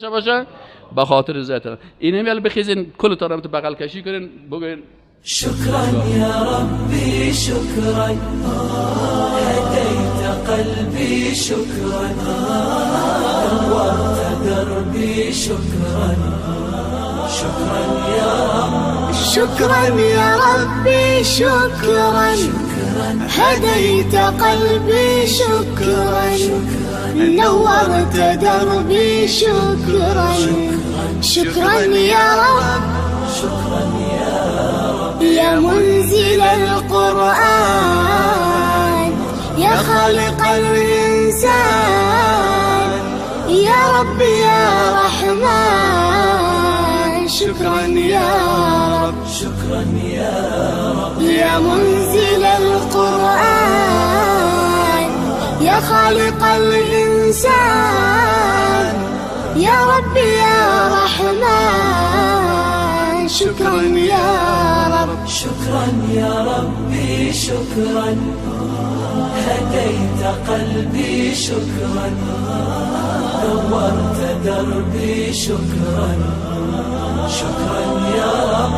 باشه به خاطر رضایت. این میل بخیزین کل تا رو بغل کشی کنین بگوین شكرا يا ربي شكرا هديت قلبي شكرا نورت دربي شكرا شكرا يا رب شكرا يا ربي شكرا هديت قلبي شكرا نورت دربي شكرا شكرا يا رب شكرا يا رب يا منزل القرآن يا خالق الإنسان يا رب يا رحمن شكرا يا رب شكرا يا رب يا منزل القرآن يا خالق الإنسان يا رب يا رحمن شكرا يا رب شكرا يا ربي شكرا هديت قلبي شكرا نورت دربي شكرا شكرا يا رب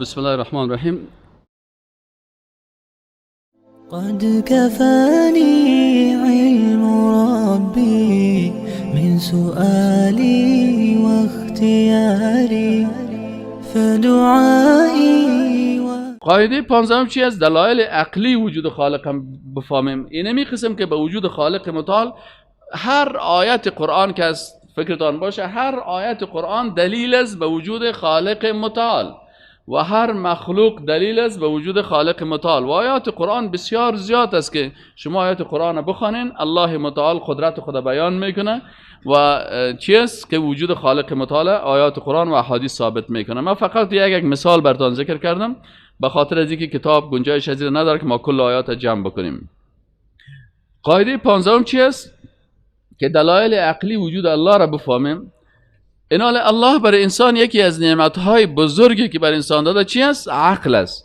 بسم الله الرحمن الرحیم. قد كفاني علم ربي من سؤالي واختياري فدعائي قاعده 15 چی از دلایل عقلی وجود خالق هم بفهمیم. اینمی قسم که به وجود خالق متعال هر آیت قرآن که از فکرتان باشه، هر آیت قرآن دلیل است به وجود خالق متعال و هر مخلوق دلیل است به وجود خالق متعال. و آیات قرآن بسیار زیاد است که شما آیات قرآن بخوانین الله متعال قدرت خود بیان میکنه و چیست که وجود خالق متعال آیات قرآن و احادیث ثابت میکنه. من فقط یک مثال براتون ذکر کردم به خاطر از اینکه کتاب گنجایش از این نداره که ما کل آیات جمع بکنیم. قاعده 15 چیست که دلایل عقلی وجود الله را بفهمیم. اینال الله برای انسان یکی از نعمتهای بزرگی که بر انسان داده چی است؟ عقل است.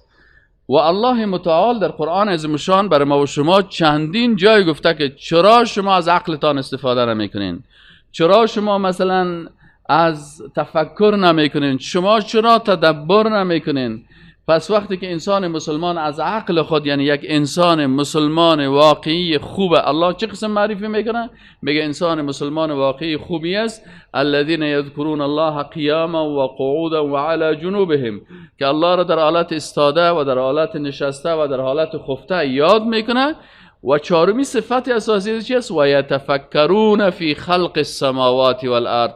و الله متعال در قرآن عظیم الشان برای ما و شما چندین جای گفته که چرا شما از عقلتان استفاده نمیکنین، چرا شما مثلا از تفکر نمیکنین، شما چرا تدبر نمیکنین. پس وقتی که انسان مسلمان از عقل خود، یعنی یک انسان مسلمان واقعی خوبه، الله چه قسم معرفی میکنه؟ میگه انسان مسلمان واقعی خوبی است الذين يذكرون الله قیاما و قعودا و علی جنوبهم، که الله را در حالت استاده و در حالت نشسته و در حالت خفته یاد میکنه. و چهارمی صفت اساسی چی است؟ و یتفکرون فی خلق السماوات والارض،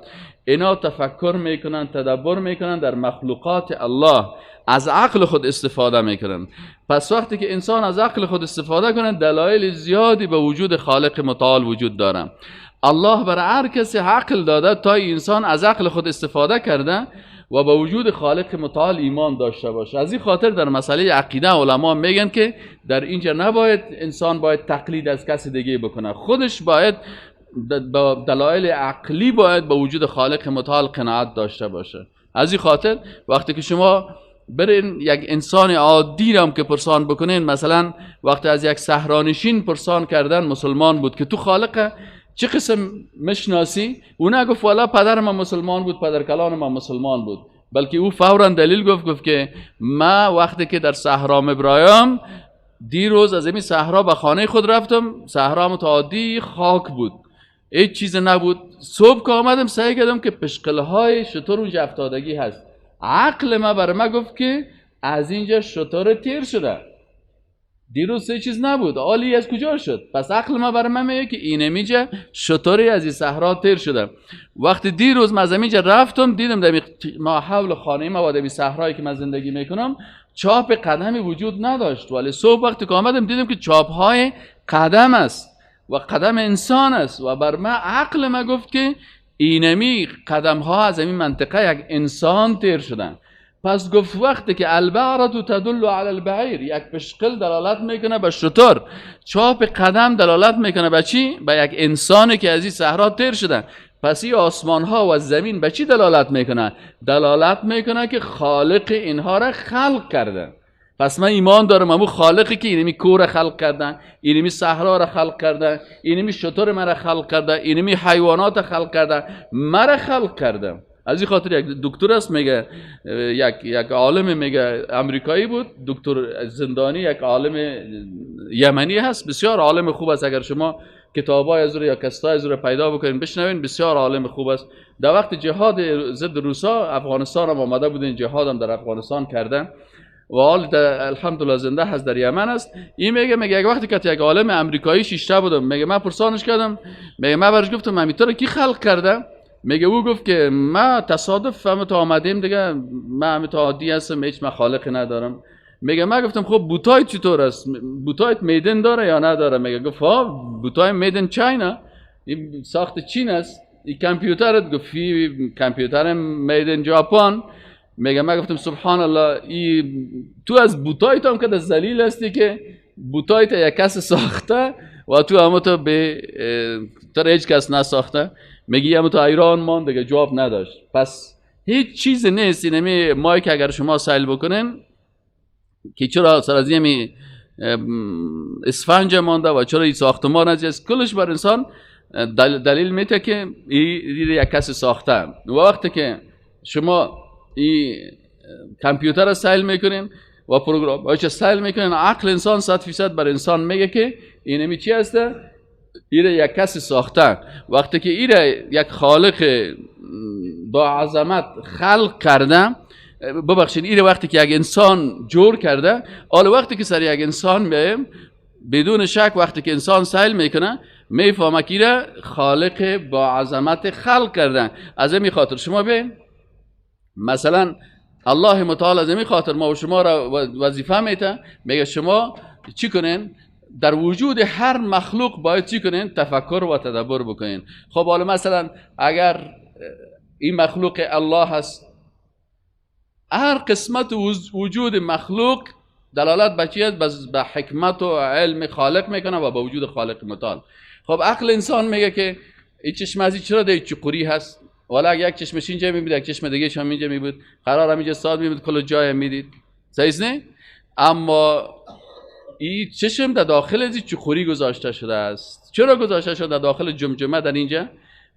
اینا تفکر میکنن، تدبر میکنن در مخلوقات الله، از عقل خود استفاده میکنن. پس وقتی که انسان از عقل خود استفاده کنه دلایل زیادی به وجود خالق متعال وجود داره. الله برای هر کسی عقل داده تا انسان از عقل خود استفاده کرده و به وجود خالق متعال ایمان داشته باشه. از این خاطر در مسئله عقیده علما میگن که در اینجا نباید انسان باید تقلید از کسی دیگه بکنه، خودش باید با دلایل عقلی باید به وجود خالق متعال قناعت داشته باشه. از این خاطر وقتی که شما برین یک انسان عادی هم که پرسان بکنین، مثلا وقتی از یک صحرانشین پرسان کردن مسلمان بود که تو خالق چه قسم مشناسی، او نگفت والا پدر ما مسلمان بود، پدر کلان ما مسلمان بود، بلکه او فورا دلیل گفت که ما وقتی که در صحرا مبرایم دیروز از این صحرا به خانه خود رفتم، صحرا متعادی خاک بود، هیچ چیز نبود. صبح که آمدم سعی کردم که پشقلهای شتر اونجا افتادگی هست، عقل ما بر ما گفت که از اینجا شتر تیر شده، دیروز سه چیز نبود، آلی از کجا شد؟ پس عقل ما بر ما میگه که این میجه شتری از این صحرا تیر شده. وقتی دیروز من از اینجا رفتم دیدم در ما حول خانه ما و در صحرایی که من زندگی میکنم چاپ قدمی وجود نداشت، ولی صبح وقتی که آمدم دیدم که چاپ های قدم است و قدم انسان است و بر ما عقل ما گفت که اینمی قدم ها از این منطقه یک انسان تیر شدن. پس گفت وقتی که البعرة تدل علی البعیر، یک پشقل دلالت میکنه به شتر، چاپ قدم دلالت میکنه به چی؟ به یک انسانی که از این صحرا تیر شدن. پس این آسمان ها و زمین به چی دلالت میکنه؟ دلالت میکنه که خالق اینها را خلق کرده. پس من ایمان دارم امو خالقی که اینمی کور خلق کردن، اینمی صحرا را خلق کردن، اینمی شتر مرا خلق کرده، اینمی حیوانات خلق کرده، مرا خلق کرده. از این خاطر یک دکتر است میگه، یک عالم میگه امریکایی بود، دکتر زندانی، یک عالم یمنی هست، بسیار عالم خوب است. اگر شما کتابای از یا کستای از رو پیدا بکنین بشنوین، بسیار عالم خوب است. در وقت جهاد ضد روسا افغانستان هم آمده بودن، جهاد هم در افغانستان کردن و حال الحمدلله زنده هست، در یمن است. این میگه یک وقتی که یک عالم امریکایی شیشته بودم، میگه من پرسانش کردم، میگه من برش گفتم امیتر کی خلق کرده؟ میگه او گفت که ما تصادف فهمت آمدیم دیگه، من همه تا عادی هستم، هیچ مخالقی ندارم. میگه من گفتم خب بوتای چطور است؟ بوتایت میدن داره یا نداره؟ میگه گفت ها بوتای میدن چاینا، این ساخت چین است. این کامپیوترت گفت کامپیوتر میدن ژاپن. میگه من گفتم سبحان الله، تو از بوتایت هم که ذلیل هستی که بوتایت یک کس ساخته و تو هم تو به تر هیچ کس نساخته. میگه هم تو ایران مان دیگه جواب نداشت. پس هیچ چیز نیست. اینمی مایی که اگر شما سایل بکنین که چرا سرازیمی اسفنج مانده و چرا این ساختمان از کلش بر انسان دلیل میته که این یک کسی ساخته. و وقتی که شما این کامپیوتر را سایل میکنین و پروگرام هایچه سایل میکنین، عقل انسان 100% بر انسان میگه که اینمی چی هسته؟ ایره یک کسی ساخته. وقتی که ایره یک خالق با عظمت خلق کرده، ببخشید ایره وقتی که یک انسان جور کرده، حالا وقتی که سر یک انسان بیایم بدون شک وقتی که انسان سیل میکنه میفهمه که ایره خالق با عظمت خلق کرده. از این خاطر شما بیایم مثلا الله متعال از این خاطر ما و شما را وظیفه میته، میگه شما چی کنین؟ در وجود هر مخلوق باید چی کنین؟ تفکر و تدبر بکنین. خب حالا مثلا اگر این مخلوق الله هست، هر قسمت وجود مخلوق دلالت به چی است؟ به حکمت و علم خالق میکنه و به وجود خالق متعال. خب عقل انسان میگه که این چشم ازی چرا دیگه چقوری هست؟ والا اگه یک چشمش اینجا میبود یک چشم دیگه هم اینجا میبود، قرار هم اینجا ساد میبود، کل جای میدید، صحیح نه؟ اما این چشم در داخل ازی چخوری گذاشته شده است. چرا گذاشته شده در داخل جمجمه در اینجا؟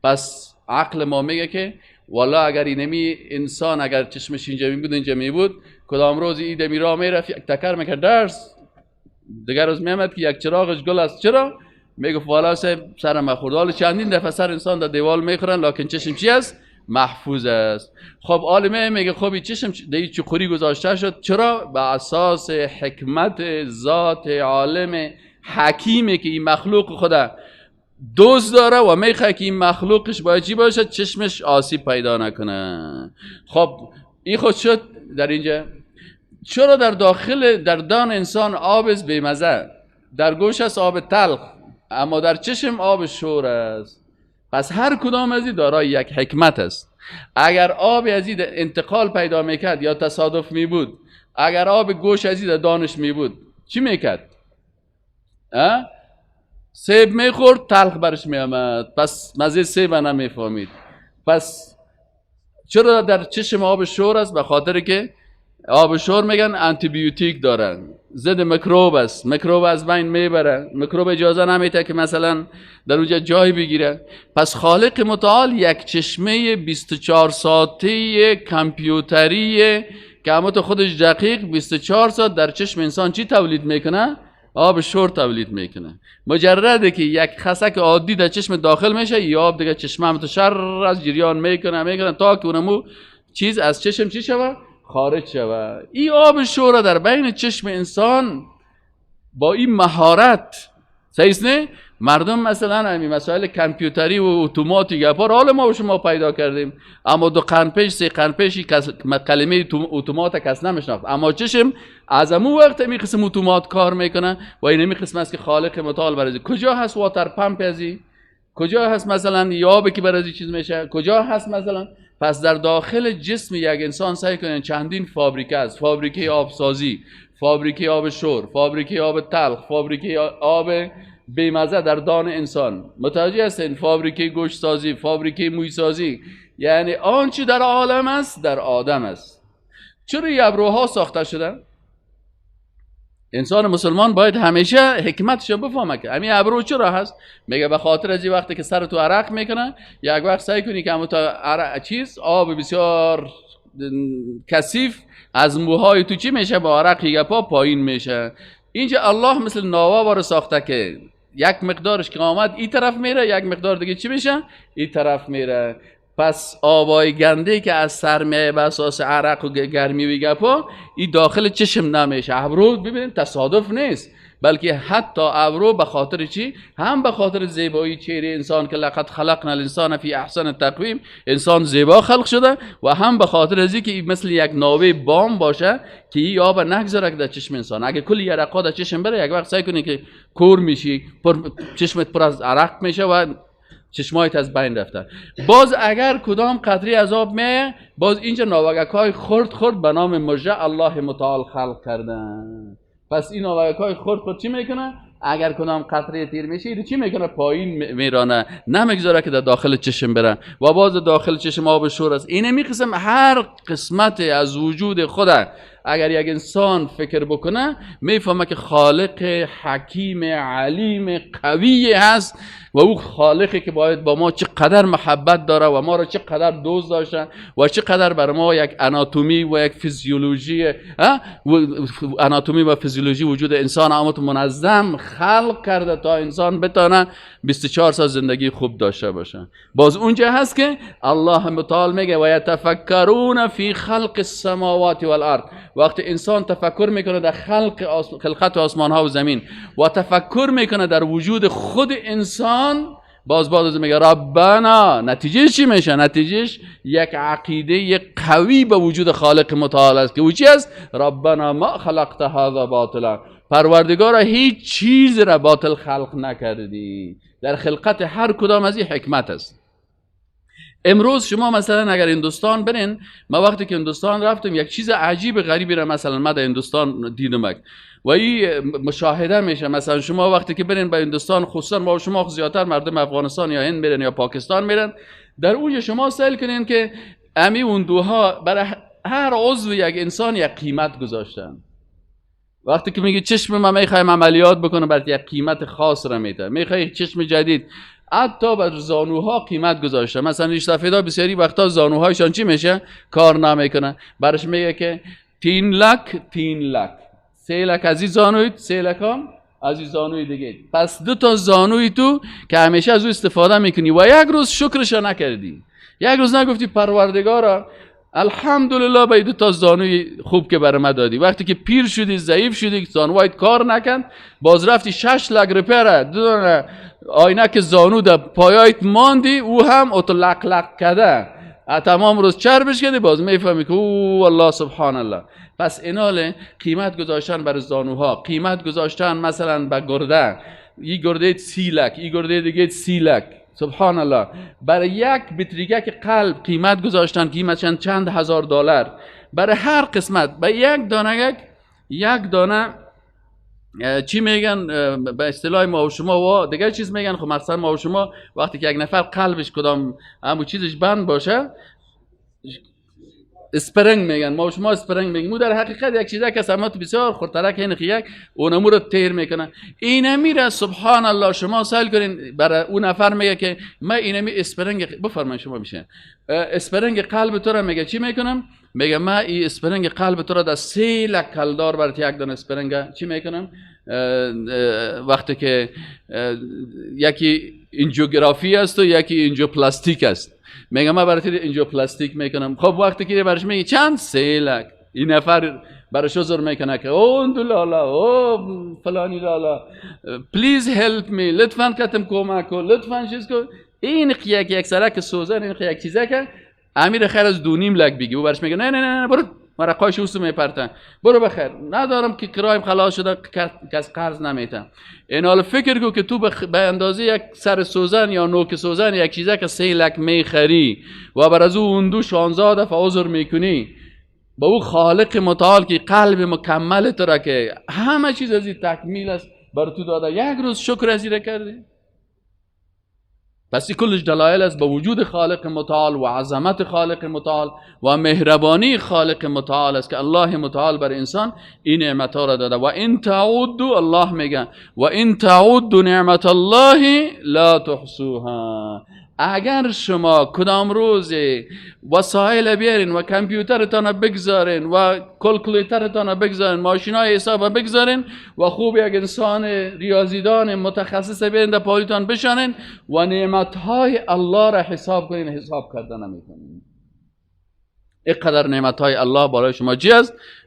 پس عقل ما میگه که والا اگر اینمی انسان اگر چشمش اینجا میبود اینجا میبود، کدام روز ایده میرا میرفت یک تکر میکرد درس، دیگر روز میامد که یک چراغش گل است. چرا؟ میگفت والا سر مخورد. حالا چندین دفعه سر انسان در دیوال میخورن لکن چشم چی است؟ محفوظ است. خب عالمه میگه خب این چشم دیگه چخوری گذاشته شد. چرا؟ به اساس حکمت ذات عالم حکیمه که این مخلوق خدا دوست داره و میخواد که این مخلوقش باید چی باشه؟ چشمش آسیب پیدا نکنه. خب این خود شد در اینجا. چرا در داخل در دان انسان آب است بیمزه، در گوش است آب تلخ، اما در چشم آب شور است؟ پس هر کدام از این دارای یک حکمت است. اگر آب از این انتقال پیدا میکرد یا تصادف میبود، اگر آب گوش از این دانش میبود چی میکرد؟ سیب میخورد تلخ برش میامد، پس مزه سیب نمیفهمید. پس چرا در چشم آب شور است؟ به خاطر که آب شور میگن آنتی بیوتیک دارن، ضد میکروب است، میکروب از بین میبره، میکروب اجازه نمیده که مثلا در اونجا جای بگیره. پس خالق متعال یک چشمه 24 ساعته کامپیوتری که همه خودش دقیق 24 ساعت در چشم انسان چی تولید میکنه؟ آب شور تولید میکنه. مجرده که یک خسک عادی در چشم داخل میشه، یا آب دیگه چشم هم تو شر از جریان میکنه تا که اونمو چیز از چشم چی شوه؟ خارج شوه. این آب شور در بین چشم انسان با این مهارت، صحیح نه؟ مردم مثلا همین مسائل کامپیوتری و اتوماتیک گپا حال ما و شما پیدا کردیم، اما 2 قرن پیش 3 قرن پیش کلمه اتومات کس نمیشناخت. اما چشم از همون وقت می قسم اتومات کار میکنه و این می قسم است که خالق متعال برای کجا هست واتر پمپ ازی؟ کجا هست مثلا یابی که برای چیز میشه، کجا هست مثلا. پس در داخل جسم یک انسان سعی کنین چندین فابریکه است، فابریکه آبسازی، فابریکه آب شور، فابریکه آب تلخ، فابریکه آب بیمزه در دان انسان، متوجه هستین؟ فابریکه گوشت سازی، فابریکه موی سازی، یعنی آنچه در عالم است در آدم است. چرا این ابروها ساخته شدن؟ انسان مسلمان باید همیشه حکمتش بفهمه که همین ابرو چرا هست. میگه به خاطر از این وقتی که سر تو عرق میکنه، یک وقت سعی کنی که همون چیز آب بسیار کثیف از موهای تو چی میشه، با عرق یک پا پایین میشه. اینجا الله مثل ناوا وارو ساخته که یک مقدارش که آمد این طرف میره، یک مقدار دیگه چی میشه این طرف میره. پس آبای گنده که از سر میه به اساس عرق و گرمی و گپا، این داخل چشم نمیشه. ابرو ببینید تصادف نیست، بلکه حتی ابرو به خاطر چی؟ هم به خاطر زیبایی چهره انسان که لقد خلقنا الانسان فی احسن تقویم، انسان زیبا خلق شده، و هم به خاطر ازی که مثل یک ناوه بام باشه که این آب نگذاره در چشم انسان. اگه کلی یرقا در چشم بره، یک وقت سعی کنی که کور میشی، چشمت پر از عرق میشه و چشمایت از بین رفته. باز اگر کدام قطره از آب میه، باز اینجا ناوگک های خرد به نام مژه الله متعال خلق کردن. پس این ناوگک های خرد چی میکنه؟ اگر کدام قطره تیر میشه، چی میکنه؟ پایین میرانه، نمیگذاره که در داخل چشم بره. و باز داخل چشم آب شور است. اینه میقسم هر قسمت از وجود خود اگر یک انسان فکر بکنه، میفهمه که خالق حکیم علیم قوی هست و او خالقی که باید با ما چقدر محبت داره و ما را چقدر دوست داشته و چقدر برای ما یک آناتومی و یک فیزیولوژی آناتومی و فیزیولوژی وجود انسان آمد منظم خلق کرده تا انسان بتونه 24 ساعت زندگی خوب داشته باشه. باز اونجا هست که الله متعال میگه و یتفکرون فی خلق السماوات والارض. وقتی انسان تفکر میکنه در خلقت آسمان ها و زمین و تفکر میکنه در وجود خود انسان، باز میگه ربنا. نتیجه چی میشه؟ نتیجهش یک عقیده قوی به وجود خالق متعال است که او چی است؟ ربنا ما خلقت هذا باطلا. پروردگارا هیچ چیز را باطل خلق نکردی. در خلقت هر کدام از این حکمت است. امروز شما مثلا اگر هندوستان برین، ما وقتی که هندوستان رفتم یک چیز عجیب غریبی را مثلا ما در هندوستان دیدم و این مشاهده میشه. مثلا شما وقتی که برین به هندوستان، خصوصا ما شما زیادتر مردم افغانستان یا هند میرن یا پاکستان میرن، در اونجا شما سوال کنین که امی هندوها برای هر عضو یک انسان یک قیمت گذاشتن. وقتی که میگه چشم ما میخوایم عملیات بکنه، برای یک قیمت خاص را میده. میخوای چشم جدید، حتی بر زانوها قیمت گذاشته. مثلا ریش سفیدا بسیاری وقتا زانوهایشان چی میشه؟ کار نمیکنه. برش میگه که 3 لک 3 لک از این زانوی، 3 لک هم از این زانوی دیگه. پس 2 تا زانوی تو که همیشه از او استفاده میکنی و یک روز شکرش نکردی، یک روز نگفتی پروردگارا الحمدلله به 2 تا زانوی خوب که برام دادی. وقتی که پیر شدی، ضعیف شدی، زانوایت کار نکند، باز رفتی 6 لک روپیه 2 دونه آینک زانو در پایایت ماندی، او هم اتو لق لق کده، تمام روز چربش کردی، باز میفهمی که او الله سبحان الله. پس ایناله قیمت گذاشتن بر زانوها، قیمت گذاشتن مثلا به گرده، این گرده 30 لک، این گرده دیگه 30 لک، سبحان الله. برای یک بطریگک قلب قیمت گذاشتن، قیمتشن چند هزار دلار برای هر قسمت. به یک دانه چی میگن به اصطلاح ما و شما و دیگه چیز میگن. خب مثلا ما و شما وقتی که یک نفر قلبش کدام همون چیزش بند باشه اسپرنگ میگن، ما و شما اسپرنگ میگیم. در حقیقت یک چیزه که سمات بسیار خردترک این یک اونمو رو تیر میکنه. این میره سبحان الله. شما سوال کنین برای اون نفر میگه که من اینمی اسپرنگ بفرمایید شما میشه اسپرنگ قلب تو رو میگه چی میکنم؟ میگه من این اسپرنگ قلب تو رو در 3 لک کلدار برات یک دونه اسپرنگ چی میکنم؟ وقتی که یکی انجیوگرافی است و یکی انجیوپلاستیک است، میگم من برات انجیوپلاستیک میکنم. خب وقتی که برش میگه چند 3 لک، این نفر برش زور میکنه که اون لالا او فلانی لالا پلیز هلپ می، لطفاً کتم کمک کن، لطفاً چیز کن. این یک سرک سوزن، این یک چیزه که امیر خیر از 2.5 لک بگی، او برش میگه نه نه نه برو ورقایش اوسو میپرتن. برو بخیر، ندارم که کرایم خلاص شده، کس قرض نمیتن. این حال فکر کو که تو به اندازه یک سر سوزن یا نوک سوزن یک چیزه که 3 لک میخری و بر از اون دو 16 دفعه عذر میکنی با او خالق متعال که قلب مکمل تو را که همه چیز از این تکمیل است بر تو داده، یک روز شکر از این کردی؟ پس این کلش دلایل است به وجود خالق متعال و عظمت خالق متعال و مهربانی خالق متعال است که الله متعال بر انسان این نعمت ها را داده. و این تعودوا، الله میگه و این تعودوا نعمت الله لا تحصوها. اگر شما کدام روز وسایل بیارین و کامپیوترتان بگذارین و کلکولیترتان بگذارین، ماشینای حساب بگذارین و خوب یک انسان ریاضیدان متخصص بیارین در پایتان بشانین و نعمتهای الله را حساب کنین، حساب کرده نمیکنین. اینقدر نعمتهای الله برای شما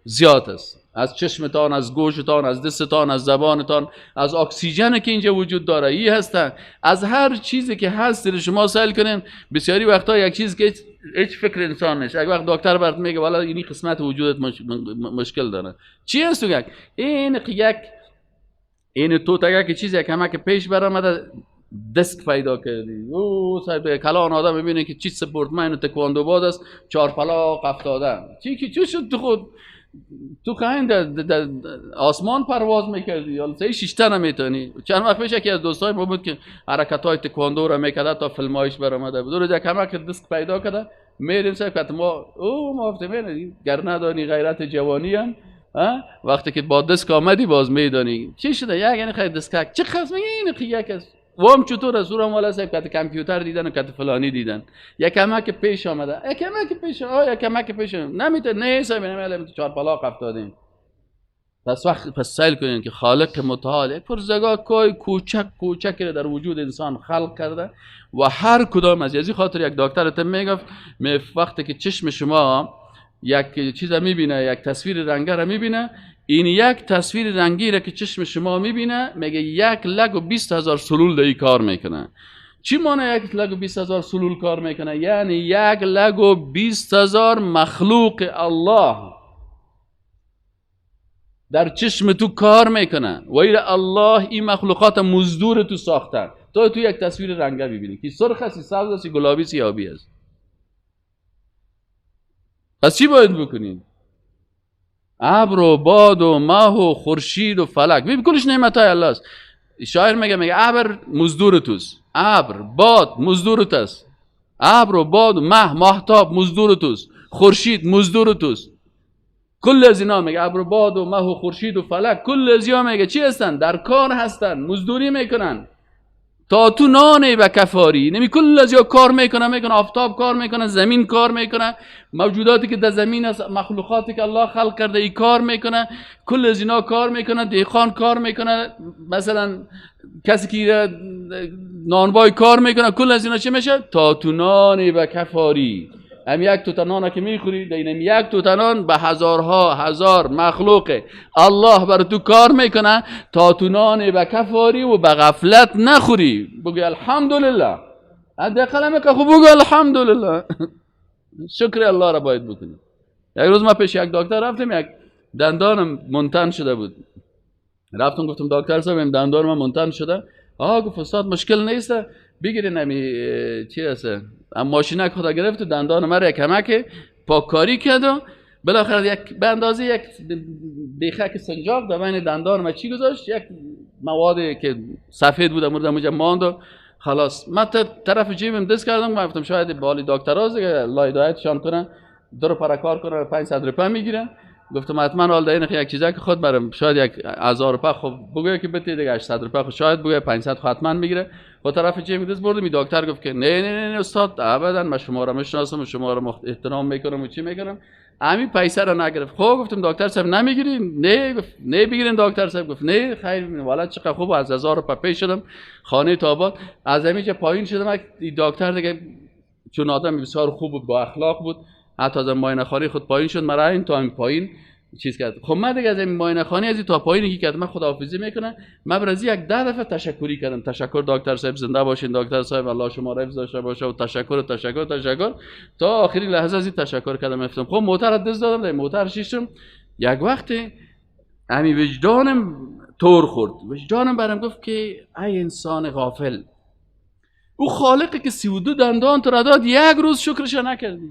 زیاد است. از چشمتان، از گوشتان، از دستتان، از زبانتان، از اکسیژن که اینجا وجود داره ای هستن، از هر چیزی که هست شما سائل کنین. بسیاری وقتا یک چیز که هیچ فکر انسان نشه، یک وقت دکتر برات میگه والا اینی قسمت وجودت مشکل داره. چی هست تو یک این تو تا که چیزی که همه که پیش برآمده دسک پیدا کردی، او صاحب کلان آدم میبینه که چی سپورتمن و تکواندو باز است، 4 پلاق افتاده. چی شد تو خود تو خواهین در آسمان پرواز میکردی یا 6 تا نمیتونی؟ چند وقت پیش یکی از دوستای ما بود که حرکت های تکواندو را میکرده تا فیلمایش برآمده بود. روز یک همه که دست پیدا کرده میریم صاحب که ما افتیم گر ندانی غیرت جوانی هم وقتی که با دست آمدی باز میدانی چی شده. یعنی خیلی دست چه خاص میگه این یک است وام چطور از سورم والا صاحب که کامپیوتر دیدن و که فلانی دیدن یک کمک پیش آمده یک کمک پیش نمیتونه نه صاحب نمیله 4 پلاق افتادیم. پس سائل کنین که خالق متعال یک پرزگاه کوی کوچک در وجود انسان خلق کرده و هر کدام از این خاطر یک دکترت میگفت وقتی که چشم شما یک چیز میبینه، یک تصویر رنگی را میبینه، این یک تصویر رنگی را که چشم شما میبینه میگه 1,20,000 سلول در این کار میکنه. چی معنی 1,20,000 سلول کار میکنه؟ یعنی 1,20,000 مخلوق الله در چشم تو کار میکنه و الله این مخلوقات مزدور تو ساخته تو یک تصویر رنگی ببینی که سرخ است، سبز است، گلابی است، آبی است. پس چی باید بکنید؟ ابر و باد و ماه و خورشید و فلک ببین کلش نعمتای الله است. شاعر میگه ابر مزدور توست، ابر باد مزدور توست، ابر و باد و ماهتاب مزدور توست، خورشید مزدور توست. کل از اینا میگه ابر و باد و ماه و خورشید و فلک کل از اینا میگه چی هستن؟ در کار هستن، مزدوری میکنن تا تو نانی به کفاری. نمی کل از یا کار میکنه، آفتاب کار میکنه، زمین کار میکنه، موجوداتی که در زمین است، مخلوقاتی که الله خلق کرده ای کار میکنه، کل از اینا کار میکنه. دیخان کار میکنه، مثلا کسی که نانبای کار میکنه، کل از اینا چه میشه؟ تا تو نانی به کفاری. هم یک توت نان که میخوری دینم یک توت نان به هزارها هزار مخلوق الله بر تو کار میکنه تا تو نان به کفاری و به غفلت نخوری. بگی الحمدلله. حداقل که خوب بگو الحمدلله. شکر الله را باید بکنی. یک روز ما پیش یک دکتر رفتم، یک دندانم منتن شده بود. رفتم گفتم دکتر صاحب این دندان من منتن شده. گفت استاد مشکل نیست، بگیرین چی هست ماشینک خدا گرفت و دندان مرا کمک پاککاری کرد و بالاخره یک به اندازه یک بیخک سنجاق در بین دندان ما چی گذاشت، یک موادی که سفید بود اونجا ماند و خلاص. من طرف جیبم دست کردم، گفتم شاید بالی دکتراست دیگه الله هدایتشان کنه، دور پر کار کنه 500 روپیه میگیرن. گفتم حتما حال دین یک چیزا که خود برم شاید 1000 روپیه خب بگویا که بده دیگه 800 روپیه خب شاید بگویا 500 حتما میگیره. با طرف جیب دست بردم، دکتر گفت که نه استاد ابدا من شما را میشناسم، شما را احترام میکنم و چی میکنم، همین پیسه را نگرفت. خب گفتم دکتر صاحب نمیگیرین؟ نه گفت نه بگیرین. دکتر صاحب گفت نه خیر والا چقدر خوب، از 1000 روپیه پی شدم خانه تاباد. از همینجا پایین شدم، دکتر دیگه چون آدم بسیار خوب بود با اخلاق بود، حتی از ماینه خاری خود پایین شد، مرا این تا این پایین چیز کرد. خب من دیگه از این معاینه خانه از این تا پایینی که کردم من خداحافظی میکنم. من برای یک 10 دفعه تشکری کردم. تشکر دکتر صاحب، زنده باشین دکتر صاحب، الله شما را حفظ داشته باشه، و تشکر تا آخرین لحظه از این تشکر کردم. افتم خب موتر دست دادم، در موتر شیشتم. یک وقتی امی وجدانم تور خورد، وجدانم برام گفت که ای انسان غافل، او خالقی که 32 دندان تو را داد، یک روز شکرش نکردی.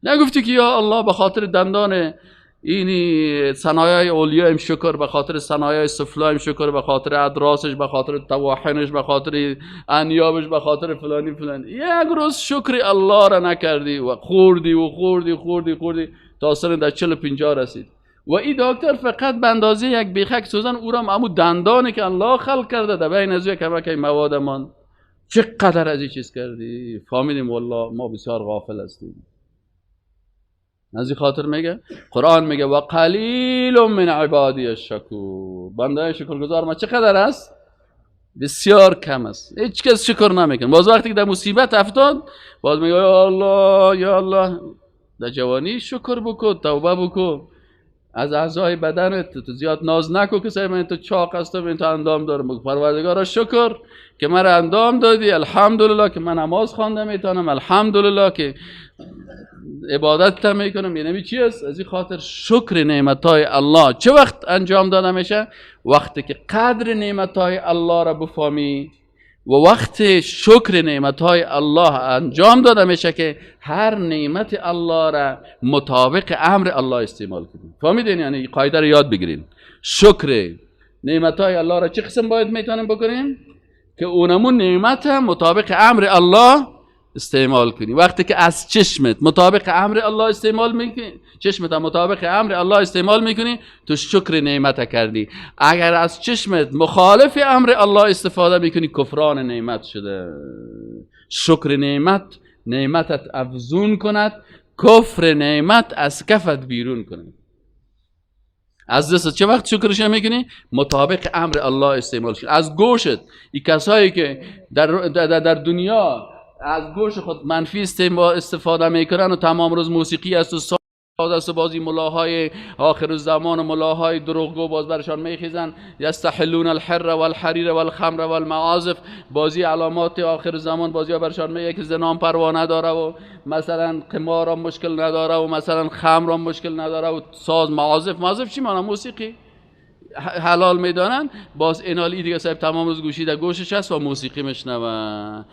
نگفتی که یا الله به خاطر دندان اینی صنایع اولیا ام شکر، به خاطر صنایع سفلا ام شکر، به خاطر ادراسش، به خاطر طواحنش، به خاطر انیابش، به خاطر فلانی فلانی. یک روز شکر الله را نکردی و خوردی تا سن در 40-50 رسید. و این دکتر فقط به اندازه یک بیخک سوزن او را امو دندانی که الله خلق کرده در بین از یک کمک مواد من چقدر از این چیز کردی. فهمیدیم والله ما بسیار غافل هستیم. از این خاطر میگه قرآن میگه و قلیل من عبادی الشکور، بنده شکرگزار ما چقدر است؟ بسیار کم است. هیچ کس شکر نمیکنه. باز وقتی که در مصیبت افتاد باز میگه یا الله در جوانی شکر بکن، توبه بکن، از اعضای بدنت تو زیاد ناز نکن که سعی من تو چاق هستم، من تو اندام دارم. پروردگارا شکر که من اندام دادی، الحمدلله که من نماز خوانده میتونم، الحمدلله که عبادت میکنم. یعنی چی است؟ از این خاطر شکر نعمتهای الله چه وقت انجام داده میشه؟ وقتی که قدر نعمتهای الله را بفهمی و وقت شکر نعمتهای الله انجام داده میشه که هر نعمت الله را مطابق امر الله استعمال کنید. فهمیدین؟ یعنی قاعده رو یاد بگیرین. شکر نعمتهای الله را چه قسم باید میتونیم بکنیم؟ که اونمون نعمت مطابق امر الله استعمال کنی. وقتی که از چشمت مطابق امر الله استعمال میکنی، چشمت مطابق امر الله استعمال میکنی، تو شکر نعمت کردی. اگر از چشمت مخالف امر الله استفاده میکنی، کفران نعمت شده. شکر نعمتت افزون کند، کفر نعمت از کفت بیرون کند. از دست چه وقت شکرش میکنی؟ مطابق امر الله استعمال شد. از گوشت، این کسایی که در دنیا از گوش خود منفی استفاده میکنن و تمام روز موسیقی است و ساز است و بازی ملاهای آخر الزمان و ملاهای دروغگو باز برشان میخیزن، یستحلون الحر والحریر والخمر والمعازف، بازی علامات آخر الزمان بازی ها برشان میگه که زنام پروا نداره و مثلا قمار هم مشکل نداره و مثلا خمر هم مشکل نداره و ساز معازف چی معنی؟ موسیقی حلال میدانن. باز اینالی دیگه صاحب تمام روز گوشی در گوشش هست و موسیقی میشنوه.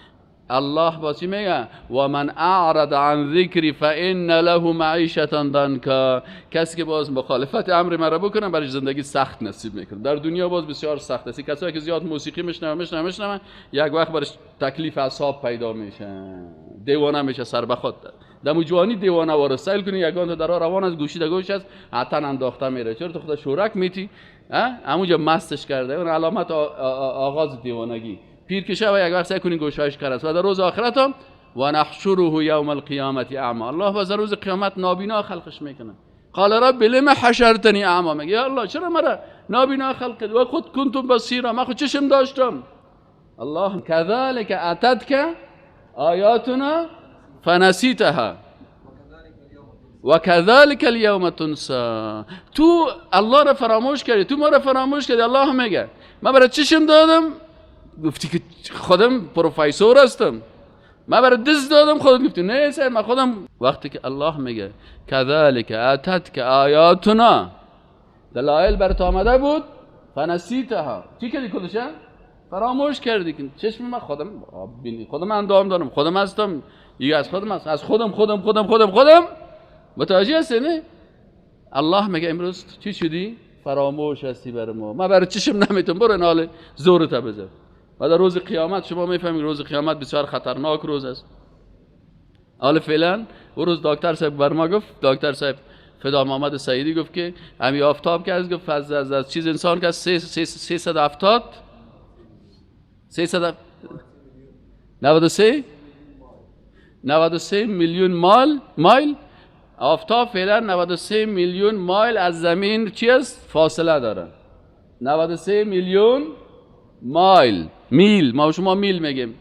الله باسی میگه و من اعرض عن ذکری فان له معیشة ضنکا، کسی که باز مخالفت امر مرا بکنه برای زندگی سخت نصیب میکنه. در دنیا باز بسیار سخت است. کسایی که زیاد موسیقی میشنوه یک وقت برش تکلیف اعصاب پیدا میشه، دیوانه میشه، سر به خود دمو جوانی دیوانه واره سیل کنی یگان تو در روان از گوشی در گوش است حتن انداخته میره. چرا تو خدا شورک میتی همونجا مستش کرده. اون علامت آغاز دیوانگی. پیر که شب یک وقت سعی کنین گوشایش کرد و در روز آخرت هم و نحشره یوم القیامت اعما، الله باز روز قیامت نابینا خلقش میکنه. قال رب لم حشرتنی اعما، میگه یا الله چرا مرا نابینا خلق کردی و خود کنتم بصیرا، من خود چشم داشتم. الله كذلك اتتك آیاتنا فنسیتها و كذلك اليوم تنسى. تو الله را فراموش کردی، تو ما را فراموش کردی. الله میگه من برای چشم دادم گفتی که خودم پروفیسور هستم، من برای دست دادم خودت گفتی نه سر من خودم. وقتی که الله میگه كذلك اتتك آیاتنا، دلایل برات آمده بود فنسیتها، چی کردی؟ کدشه فراموش کردی. که چشم من خودم اندام دارم، خودم هستم، دیگه از خودم هست، از خودم متوجه هستی نه؟ الله میگه امروز چی شدی؟ فراموش هستی برای ما، من برای چشم نمیتونم، برو نال زورت بزن. و در روز قیامت شما میفهمید روز قیامت بسیار خطرناک روز است. حالا فعلا اون روز دکتر صاحب بر ما گفت، دکتر صاحب فدا محمد سعیدی گفت که همین آفتاب که از گفت از چیز انسان که 370 93 میلیون مایل آفتاب فعلا 93 میلیون مایل از زمین چی است؟ فاصله داره. 93 میلیون میل، ما شما میل میگیم،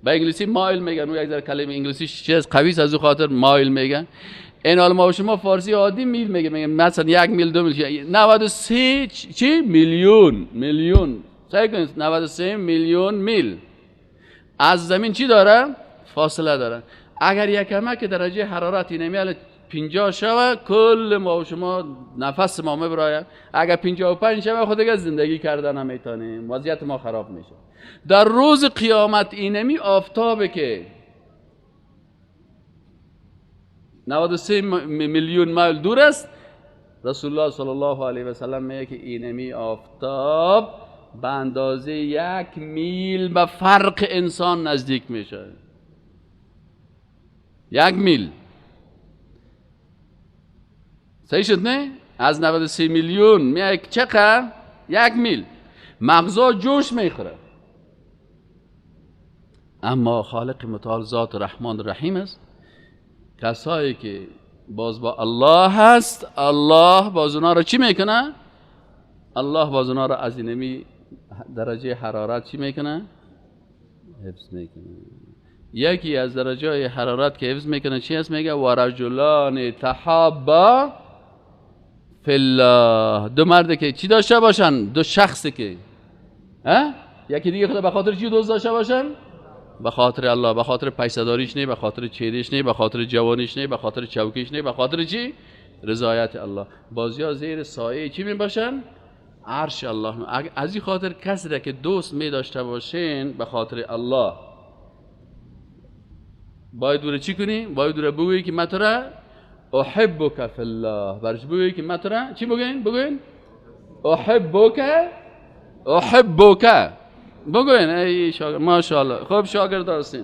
به انگلیسی مایل میگن، اون یک ذره کلمه انگلیسی چیز قوی از اون خاطر مایل میگن. این حال ما و شما فارسی عادی میل میگه مثلا 1 میل 2 میل 93 چی میلیون سعی کنید 93 میلیون میل از زمین چی داره؟ فاصله داره. اگر یکمه که درجه حرارت اینمیال 50 شوه کل ما و شما نفس ما میبراید. اگر 55 شوه خود دیگه زندگی کردن نمیتونیم، وضعیت ما خراب میشه. در روز قیامت اینمی آفتابه که 93 میلیون میل دور است. رسول الله صلی الله علیه و سلم میگه که اینمی آفتاب به اندازه 1 میل به فرق انسان نزدیک میشه. 1 میل صحیح شد نه؟ از 93 میلیون میگه چقدر؟ 1 میل. مغزا جوش میخوره. اما خالق متعال ذات رحمان رحیم است. کسایی که باز با الله هست، الله باز اونا رو چی میکنه؟ الله باز اونا رو از اینمی درجه حرارت چی میکنه؟ حفظ میکنه. یکی از درجه حرارت که حفظ میکنه چی هست؟ میگه و رجلان تحابا فی الله. دو مرد که چی داشته باشن؟ دو شخصی که یکی دیگه خدا به خاطر چی دوست داشته باشن؟ به خاطر الله. به خاطر پیسه‌داریش نه، به خاطر چهرهش نه، به خاطر جوانیش نه، به خاطر چوکیش نه، به خاطر چی؟ رضایت الله. بازیا زیر سایه چی می باشن؟ عرش الله. از این خاطر کسی را که دوست می داشته باشین به خاطر الله باید دوره چی کنی؟ باید دوره بگویی که من تو را احبک فی الله. برش بگویی که من تو را چی بگوین؟ احبک بگوین. ای شاگرد ماشاءالله خوب شاگرد هستین.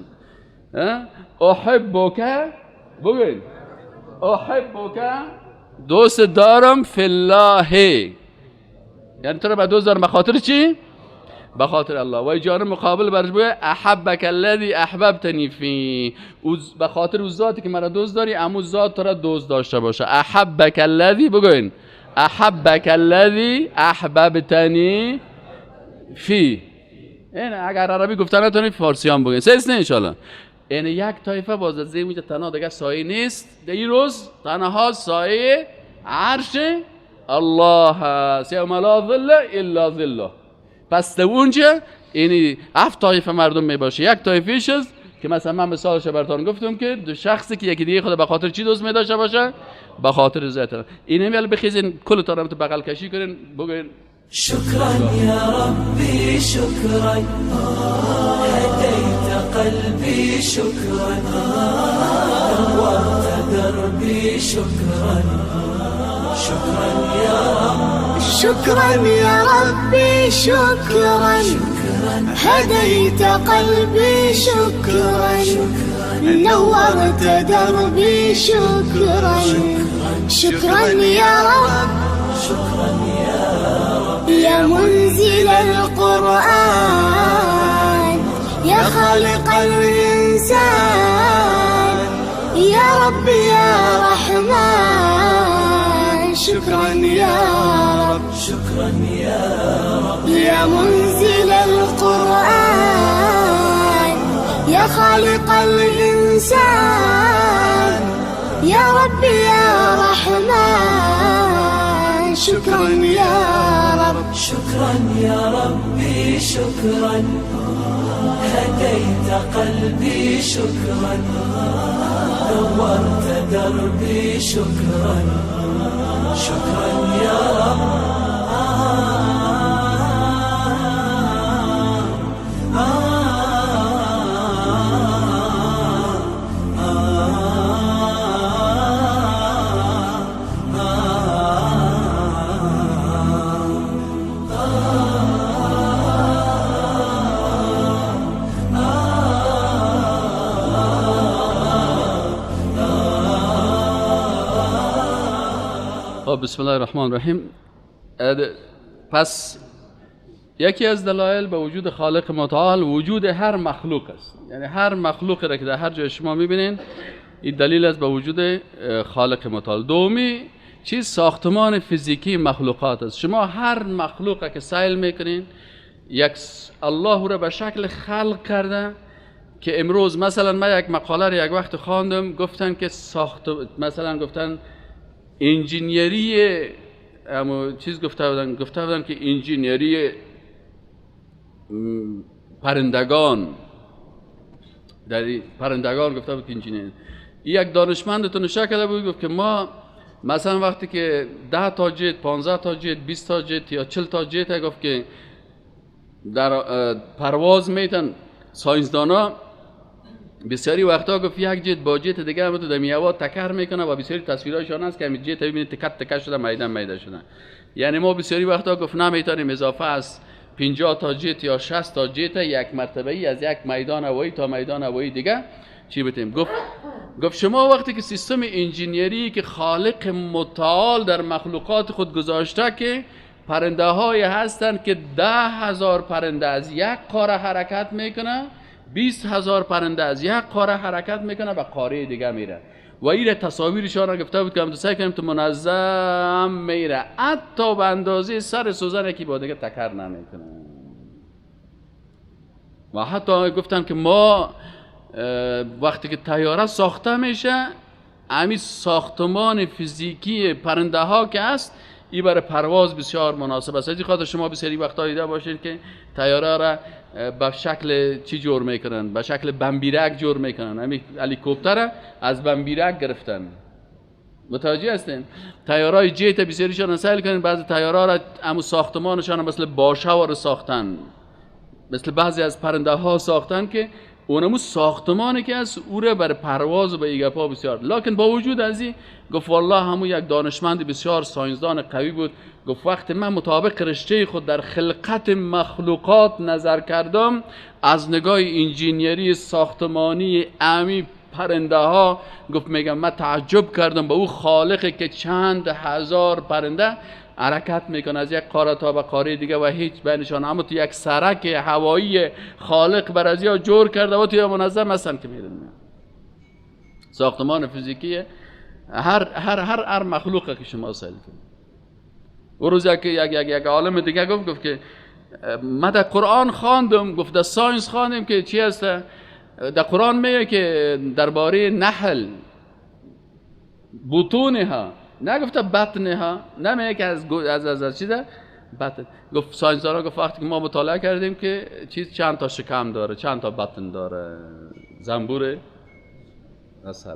احبک بگوین. احبک دوست دارم فی الله. یعنی تو را به دوست دارم به خاطر چی؟ به خاطر الله. و جان مقابل برش بگوی احبک الذی احببتنی فی. به خاطر اون ذاتی که مرا دوست داری امو ذات تو را دوست داشته باشه. احبک الذی بگوین. احبک الذی احببتنی فی. این اگر عربی گفتن نتونی فارسی هم بگین. سیست نه انشالله. این یک طایفه باز از اینجا تنها دیگه سایه نیست. در این روز تنها سایه عرش الله هست. یوم لا ظل الا ظله. پس در اونجا این 7 طایفه مردم می باشه. یک طایفهش است که مثلا من مثالش براتون گفتم که دو شخصی که یکی دیگه خود به خاطر چی دوست می داشته باشه؟ به خاطر رضایت الله. این میال بخیزین کلتون هم تو بغل کشی کنین بگوین شكرا يا ربي شكرا هديت قلبي شكرا نورت دربي شكرا شكرا يا رب شكرا يا ربي شكرا هديت قلبي شكرا نورت دربي شكرا شكرا يا رب شكرا يا رب يا منزل القرآن يا خالق الإنسان يا رب يا رحمن شكرا يا رب شكرا يا رب يا منزل القرآن يا خالق الإنسان يا رب يا رحمن شكرا يا رب شكرا يا ربي شكرا هديت قلبي شكرا نورت دربي شكرا شكرا يا رب بسم الله الرحمن الرحیم. پس یکی از دلایل به وجود خالق متعال وجود هر مخلوق است. یعنی هر مخلوقی را که در هر جای شما میبینین این دلیل است به وجود خالق متعال. دومی چیز ساختمان فیزیکی مخلوقات است. شما هر مخلوقی که سیل میکنین یک الله را به شکل خلق کرده که امروز مثلا من یک مقاله رو یک وقت خواندم، گفتن که مثلا گفتن انجینیری اما چیز گفته بودن که انجینیری پرندگان، در پرندگان گفته بود که انجینیر. یک دانشمند تونشه کرده بود، گفت که ما مثلا وقتی که 10 تا جت، 15 تا جت، 20 تا جت یا 40 تا جت گفت که در پرواز میتن، ساینسدانا بسیاری وقتا گفت یک جت با جت دیگه هم تو در هوا تکر میکنه و بسیاری تصویرایشان هست که همین جت ببینید تکت شده، میدان شده. یعنی ما بسیاری وقتا گفت نمیتونیم اضافه از 50 تا جت یا 60 تا جت یک مرتبه ای از یک میدان هوایی تا میدان هوایی دیگه چی بتیم. گفت شما وقتی که سیستم انجینیری که خالق متعال در مخلوقات خود گذاشته که پرنده های هستند که 10,000 پرنده از یک قاره حرکت میکنه، 20,000 پرنده از یک قاره حرکت میکنه و قاره دیگه میره و این تصاویرشان را گفته بود که هم سعی کنیم تو منظم میره، حتی به اندازه سر سوزن که با دیگه تکر نمیکنه. و حتی گفتن که ما وقتی که طیاره ساخته میشه، همین ساختمان فیزیکی پرنده ها که هست این برای پرواز بسیار مناسب است. از خاطر شما بسیاری وقتا دیده باشید که طیاره را به شکل چی جور میکنن؟ به شکل بمبیرک جور میکنن. همین هلیکوپتر از بمبیرک گرفتن. متوجه هستین؟ طیارهای جت بسیاریشان سیل کنین، بعضی طیاره را همون ساختمانشان مثل باشا رو ساختن، مثل بعضی از پرنده ها ساختن که اونمو ساختمانی که است او را بر پرواز و به ایگپا بسیار. لکن با وجود از این گفت والله همون یک دانشمند بسیار ساینسدان قوی بود، گفت وقتی من مطابق رشته خود در خلقت مخلوقات نظر کردم، از نگاه انجینیری ساختمانی امی پرنده ها، گفت میگم من تعجب کردم به او خالقی که چند هزار پرنده حرکت میکنه از یک قاره تا به قاره دیگه و هیچ بینشان، اما تو یک سرک هوایی خالق بر از یا جور کرده و تو منظم هستن که میدونن ساختمان فیزیکی هر مخلوقه که شما سایل کنید. او روز یک عالم دیگه گفت که من در قرآن خواندم، گفت در ساینس خواندم که چی هست، در قرآن میگه که درباره نحل بطونها، نگفته بطنها، نمیگه که از چیزه بطن. گفت ساینسدانا گفت وقتی که ما مطالعه کردیم که چیز چند تا شکم داره، چند تا بطن داره، زنبوره مثلا،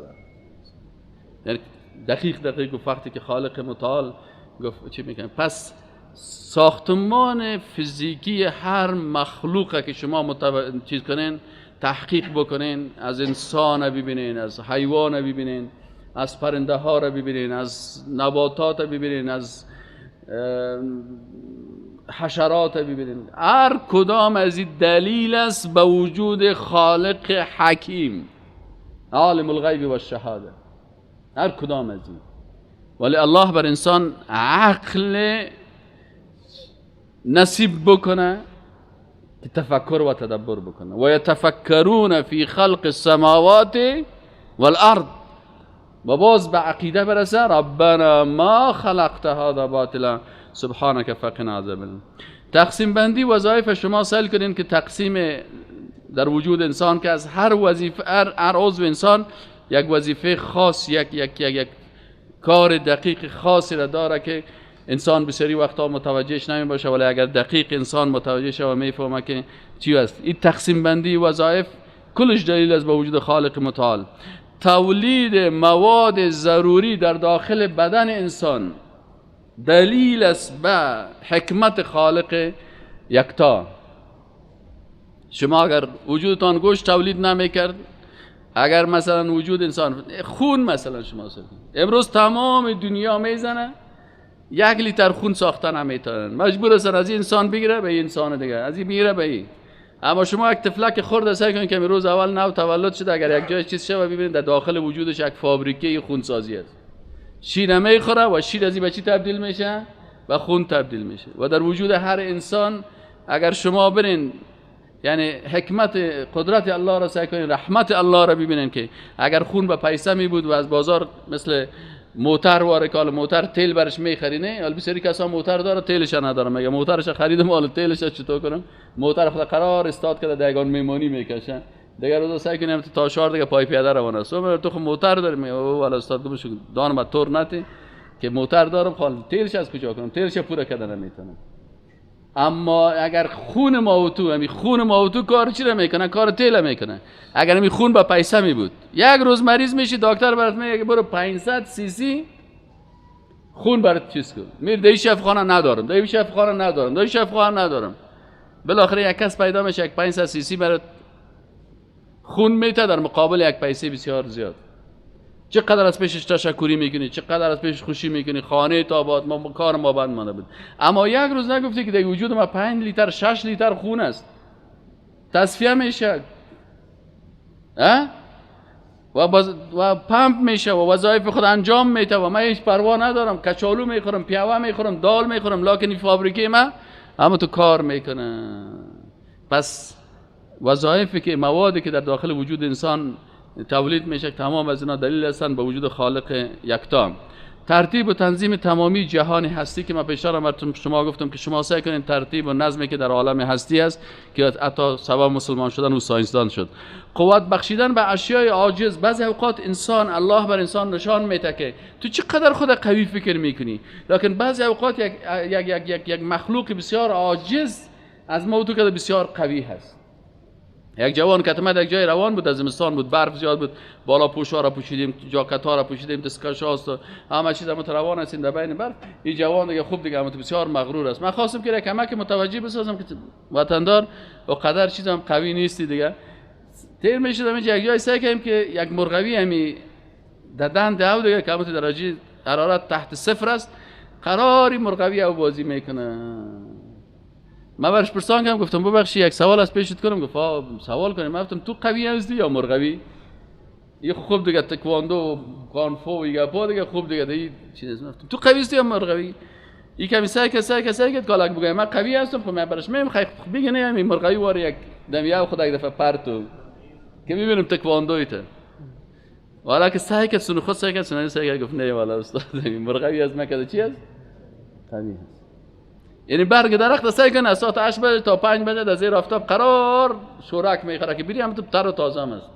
یعنی دقیق گفت وقتی که خالق متعال گفت چی میگن. پس ساختمان فیزیکی هر مخلوقه که شما چیز کنین، تحقیق بکنین، از انسان ببینین، از حیوان ببینین، از پرنده ها را ببینین، از نباتات ببینین، از حشرات ببینین، هر کدام از این دلیل است به وجود خالق حکیم عالم الغیب و الشهاده، هر کدام از این. ولی الله بر انسان عقل نصیب بکنه که تفکر و تدبر بکنه. و یتفکرون فی خلق السماوات والارض، و باز به عقیده برسه ربنا ما خلقت هذا باطلا سبحانك فقنا عذاب النار. تقسیم بندی وظایف شما سعی کنین که تقسیم در وجود انسان که از هر وظیفه، هر عضو انسان یک وظیفه خاص، یک کار دقیق خاصی را داره که انسان بسیاری وقتا متوجهش نمی باشه، ولی اگر دقیق انسان متوجه شه و میفهمه که چی است. این تقسیم بندی وظایف کلش دلیل است به وجود خالق متعال. تولید مواد ضروری در داخل بدن انسان دلیل است به حکمت خالق یکتا. شما اگر وجودتان گوشت تولید نمیکرد، اگر مثلا وجود انسان خون مثلا شما سازید، امروز تمام دنیا میزنه 1 لیتر خون ساخته نمیتونن، مجبور هستن از این انسان بگیره به این انسان دیگه، از این بگیره به این. اما شما یک تفلک خورده سعی کنید که روز اول نو تولد شده، اگر یک جای چیز شه و ببینید در داخل وجودش یک فابریکه خونسازی است، شیر میخوره و شیر از این به چی تبدیل میشه؟ به خون تبدیل میشه. و در وجود هر انسان اگر شما برین یعنی حکمت قدرت الله را سعی کنین، رحمت الله را ببینین که اگر خون به پیسه می بود و از بازار مثل موتر واره که موتر تیل برش میخرینه، ولی بسیاری کسا موتر داره تیلش نداره، میگه موترش خریدم حالا تیلش چطور کنم؟ موتر خود قرار استاد کرده دیگان میمانی میکشه، دیگه روز سعی کنیم تا شهر دیگه پای پیاده روانه است. تو خود موتر داریم، او والا استاد گوش دانم تور نتی که موتر دارم، خال تیلش از کجا کنم؟ تیلش پوره کردن نمیتونم. اما اگر خون ما و تو، همین خون ما و تو کار چی میکنه؟ کار تیل میکنه. اگر همین خون با پیسه می بود، یک روز مریض میشی، دکتر برات میگه برو 500 سی سی خون برات چیز کن. میره دی شفاخانه ندارم، دی شفاخانه ندارم، دی شفاخانه ندارم. بالاخره یک کس پیدا میشه یک 500 سی سی برات خون میته در مقابل یک پیسه بسیار زیاد. چقدر از پیشش تشکری میکنی، چقدر از پیشش خوشی میکنی، خانه تا آباد، ما کار ما بند مانده بود. اما یک روز نگفتی که در وجود ما 5 لیتر 6 لیتر خون است، تصفیه میشه و پمپ میشه و وظایف خود انجام میده و من هیچ پروا ندارم، کچالو میخورم، پیاوه میخورم، دال میخورم، لکن این فابریکه ما اما تو کار میکنه. پس وظایفی که موادی که در داخل وجود انسان تولید میشه تمام از اینا دلیل هستن به وجود خالق یکتا. ترتیب و تنظیم تمامی جهان هستی که من پیشتر براتون شما گفتم که شما سعی کنید ترتیب و نظمی که در عالم هستی است که حتی سبب مسلمان شدن و ساینسدان شد. قوت بخشیدن به اشیای عاجز. بعضی اوقات انسان الله بر انسان نشان میده که تو چقدر خود قوی فکر میکنی، لکن بعضی اوقات یک مخلوق بسیار عاجز از ما تو که بسیار قوی هست. یک جوان کتمد یک جای روان بود، از زمستان بود، برف زیاد بود، بالا پوشا را پوشیدیم، جاکت ها را پوشیدیم، دستکش هاست و همه چیز هم روان هستیم در بین برف. این جوان دیگه خوب دیگه بسیار مغرور است. من خواستم که کمک متوجه بسازم که وطندار و قدر چیزم قوی نیستی دیگه. تیر میشدم اینجا یک جای سعی کنیم که یک مرغوی همی ددن دو دیگه که درجه حرارت تحت صفر است، قراری مرغوی او بازی میکنه. من برش پرسان کردم، گفتم ببخشید یک سوال از پیشت کنم؟ گفت سوال کنیم. من گفتم تو قوی هستی یا مرغوی؟ یه خوب دیگه تکواندو و کانفو و گپا دیگه خوب دیگه دی چیز نفتم. تو قوی هستی یا مرغوی؟ این کمی سعی کرد کالاک بگه من قوی هستم. خب من برش میگم خیلی بگه نه همین مرغوی واره یک دمیه خدا یک دفعه پرتو که میبینم تکواندویت. والا که سعی کرد سن خود سعی کرد گفت نه والا استاد مرغوی از مکه چی است؟ قوی هست. یعنی برگ درخت سعی کن از ساعت 8 بجه تا 5 بجه در زیر آفتاب قرار شورک میخوره که بری هم تو تر و تازه است.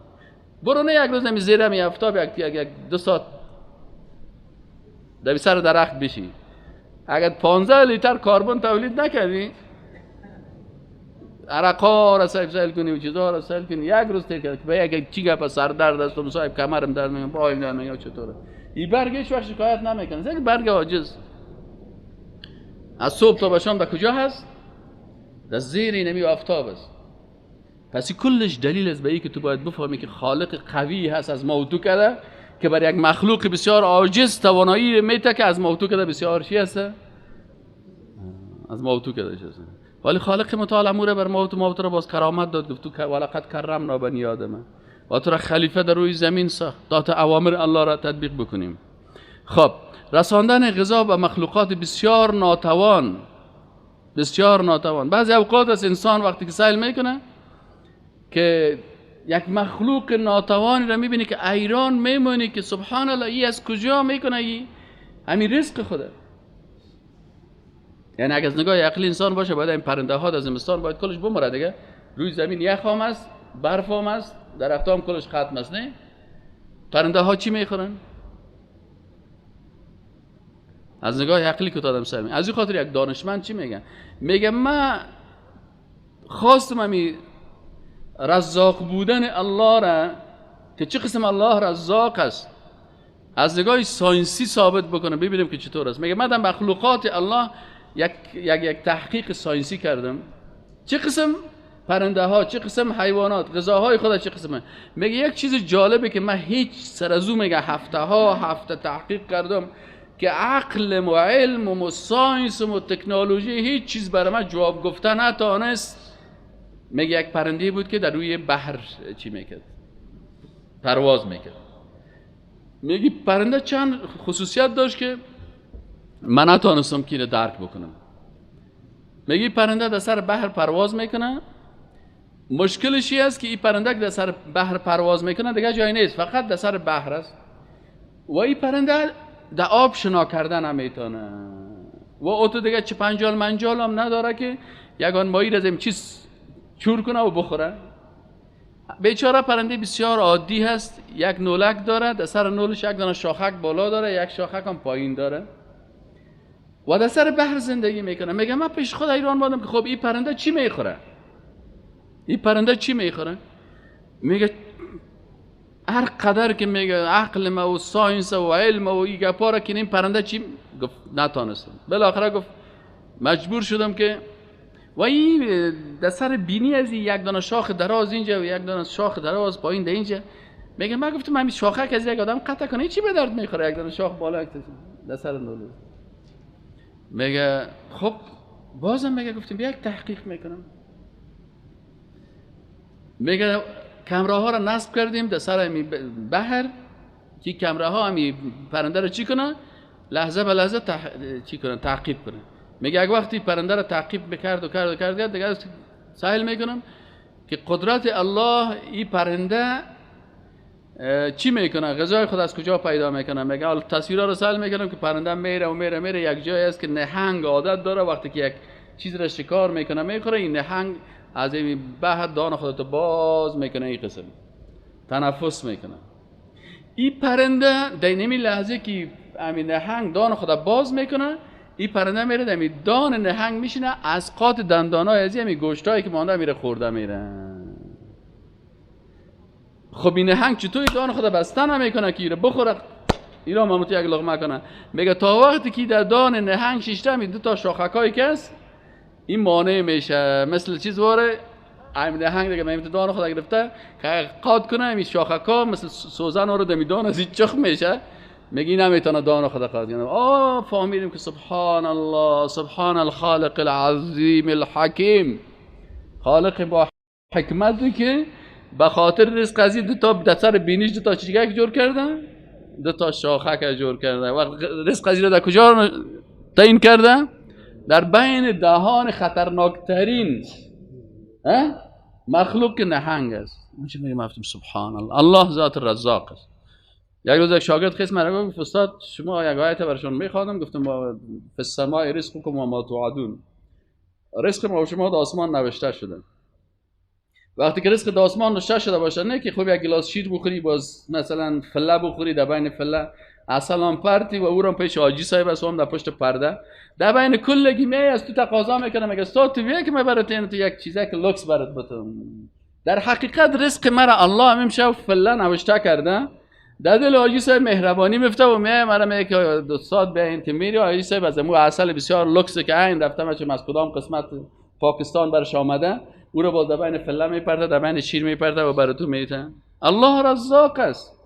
برو نه یک روز نمی زیر همی آفتاب یک 2 ساعت در سر درخت بشی. اگر 15 لیتر کربن تولید نکردی، عرقا را سیل کنی و چیزا را سیل کنی، یک روز تیر کرد که به یک چی گپ سر درد است و مصاحب کمرم درد میکنه، پایم درد میکنه، چطوره؟ این برگ هیچ وقت شکایت نمیکنه. یک برگ عاجز از صبح تا به شام در کجا هست؟ در زیر اینمی آفتاب است. پس کلش دلیل است به این که تو باید بفهمی که خالق قوی هست از ما و تو کرده که بر یک مخلوق بسیار عاجز توانایی میته که از ما و تو کرده بسیار چی هست؟ از ما و تو کرده هست. ولی خالق متعال امور بر ما و تو را باز کرامت داد، گفت تو ولقد کرمنا بنی آدم و تو را خلیفه در روی زمین ساخت تا اوامر الله را تطبیق بکنیم. خب رساندن غذا به مخلوقات بسیار ناتوان. بعضی اوقات از انسان وقتی که سیل میکنه که یک مخلوق ناتوانی را میبینی که ایران میمونی که سبحان الله ای از کجا میکنه، ای همین رزق خوده. یعنی اگه از نگاه عقلی انسان باشه باید این پرنده ها در زمستان باید کلش بمره دیگه. روی زمین یخ هم است، برف هم است، درخت هم کلش ختم است. نه پرنده ها چی میخورن؟ از نگاه عقلی که آدم سر می از این خاطر یک دانشمند چی میگه من خواستم همی رزاق بودن الله را که چه قسم الله رزاق است از نگاه ساینسی ثابت بکنم ببینیم که چطور است. میگه من در مخلوقات الله یک تحقیق ساینسی کردم، چه قسم پرنده ها، چه قسم حیوانات، غذاهای خدا چه قسمه. میگه یک چیز جالبه که من هیچ سر از او میگه هفته تحقیق کردم که عقل و علم و ساینس و تکنولوژی هیچ چیز برای من جواب گفتن نتوانست. میگه یک پرنده بود که در روی بحر چی میکرد؟ پرواز میکرد. میگه پرنده چند خصوصیت داشت که من نتوانستم که درک بکنم. میگه پرنده در سر بحر پرواز میکنه، مشکلش این است که این پرنده که در سر بحر پرواز میکنه دیگه جایی نیست، فقط در سر بحر است و این پرنده در آب شنا کردن هم میتونه و اوتو دیگه چه پنجال منجال هم نداره که یگان مایی رزم چیز چور کنه و بخوره. بیچاره پرنده بسیار عادی هست، یک نولک داره، در سر نولش یک دانه شاخک بالا داره، یک شاخک هم پایین داره و در سر بحر زندگی میکنه. میگه من پیش خود ایران بودم که خب این پرنده چی میخوره؟ این پرنده چی میخوره؟ میگه هر قدر که میگه عقل ما و ساینس و علم و این گپا را که این پرنده چی؟ گفت نتانستم. بالاخره گفت مجبور شدم که و این در سر بینی از یک دانه شاخ دراز اینجا و یک دانه شاخ دراز پایین در اینجا. میگه من گفتم من شاخک از یک آدم قطع کنه چی به درد میخوره؟ یک دانه شاخ بالا در سر نولو. میگه خب بازم میگه گفتیم بیا یک تحقیق میکنم. میگه کمراها را نصب کردیم در سر بحر که کمراها همی پرنده را چی کنه؟ لحظه به لحظه چی کنه؟ تعقیب کنه. میگه اگه وقتی پرنده را تعقیب بکرد و کرد دیگه سهل میکنم که قدرت الله این پرنده چی میکنه؟ غذای خود از کجا پیدا میکنه؟ میگه حالا تصویرها رو سهل میکنم که پرنده میره یک جایی است که نهنگ عادت داره وقتی که یک چیز را شکار میکنه میخوره، این نهنگ از این بحر دان خودتو باز میکنه، این قسم تنفس میکنه. این پرنده در نمی لحظه که همین نهنگ دان خود باز میکنه، این پرنده میره در این دان نهنگ میشینه، از قات دندانای از این گوشتایی که مانده میره خورده میره. خب این نهنگ چطوری دان خود بسته نمیکنه که ایره بخوره؟ ایران ماموتی یک لقمه کنه. میگه تا وقتی که در دان نهنگ شیشته می دو تا شاخکایی که است این مانع میشه، مثل چیز واره این نهنگ دیگه میمت دان خود گرفته که قاد کنه این شاخکا مثل سوزن رو دمیدان از این چخ میشه. میگی نمیتونه دان خود قاد کنه. فهمیدیم که سبحان الله، سبحان الخالق العظیم الحکیم، خالق با حکمتی که به خاطر رزق ازی دو تا در سر بینیش دو تا چیزی جور کرده، دو تا شاخک جور کرده و رزق ازی رو در کجا تعیین کرده؟ در بین دهان خطرناکترین مخلوق که نهنگ است. میشه میگم گفتم سبحان الله، الله ذات رزاق است. یک روز یک شاگرد خیس مرا گفت استاد شما یک آیت برشون میخوادم، گفتم فی السماء رزقکم و ما توعدون، رزق ما و شما در آسمان نوشته شده. وقتی که رزق در آسمان نوشته شده باشه نه که خوب یک گلاس شیر بخوری باز مثلا فله بخوری، در بین فله اصلا هم پرتی و او را پیش حاجی صاحب است و هم در پشت پرده در بین کلگی می از تو تقاضا میکنه میگه استاد تو بیا که من برات تو یک چیزی که لوکس برات بتم. در حقیقت رزق مرا الله همیشه فله نوشته کرده. در دل حاجی صاحب مهربانی میفته و مرا میگه که استاد بیاین که میری حاجی صاحب از مو عسل بسیار لوکس که این رفتم چه از کدام قسمت پاکستان برش آمده او را باز در بین فله میپرده، در بین شیر میپرده و برات تو میته. الله رزاق است.